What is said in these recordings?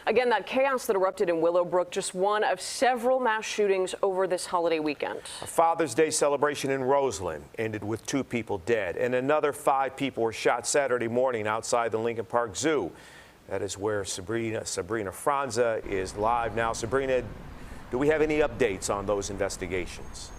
Again, that chaos that erupted in Willowbrook, just one of several mass shootings over this holiday weekend. A Father's Day celebration in Roseland ended with 2 people dead, and another 5 people were shot Saturday morning outside the Lincoln Park Zoo. That is where Sabrina Franza is live now. Sabrina, do we have any updates on those investigations?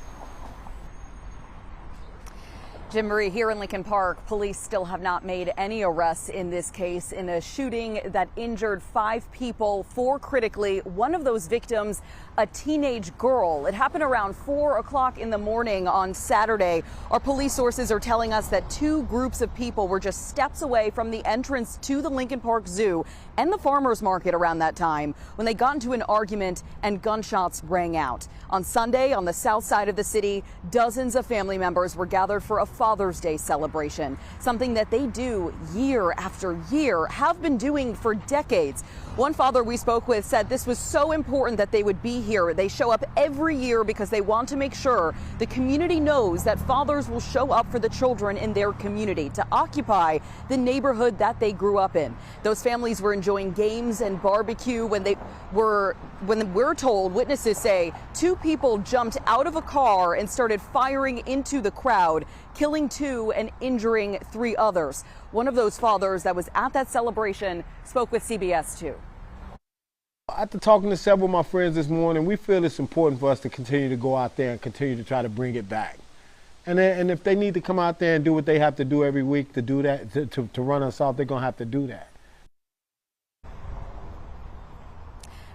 Jim Marie, here in Lincoln Park, police still have not made any arrests in this case in a shooting that injured 5 people, 4 critically. One of those victims, a teenage girl. It happened around 4 o'clock in the morning on Saturday. Our police sources are telling us that 2 groups of people were just steps away from the entrance to the Lincoln Park Zoo and the farmers market around that time when they got into an argument and gunshots rang out. On Sunday, on the south side of the city, dozens of family members were gathered for a Father's Day celebration, something that they do year after year, have been doing for decades. One father we spoke with said this was so important that they would be here. They show up every year because they want to make sure the community knows that fathers will show up for the children in their community to occupy the neighborhood that they grew up in. Those families were enjoying games and barbecue when we're told, witnesses say, 2 people jumped out of a car and started firing into the crowd, killing 2 and injuring 3 others. One of those fathers that was at that celebration spoke with CBS 2. After talking to several of my friends this morning, we feel it's important for us to continue to go out there and continue to try to bring it back. And if they need to come out there and do what they have to do every week to do that, to run us off, they're going to have to do that.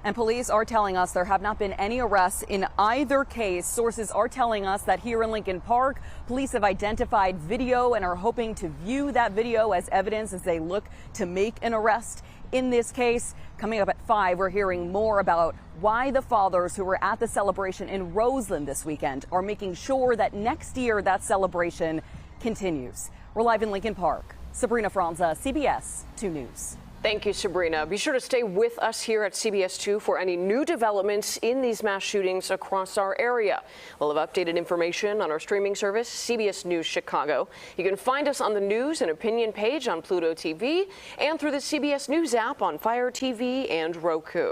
And police are telling us there have not been any arrests in either case. Sources are telling us that here in Lincoln Park, police have identified video and are hoping to view that video as evidence as they look to make an arrest in this case. Coming up at 5, we're hearing more about why the fathers who were at the celebration in Roseland this weekend are making sure that next year that celebration continues. We're live in Lincoln Park. Sabrina Franza, CBS 2 News. Thank you, Sabrina. Be sure to stay with us here at CBS 2 for any new developments in these mass shootings across our area. We'll have updated information on our streaming service, CBS News Chicago. You can find us on the news and opinion page on Pluto TV and through the CBS News app on Fire TV and Roku.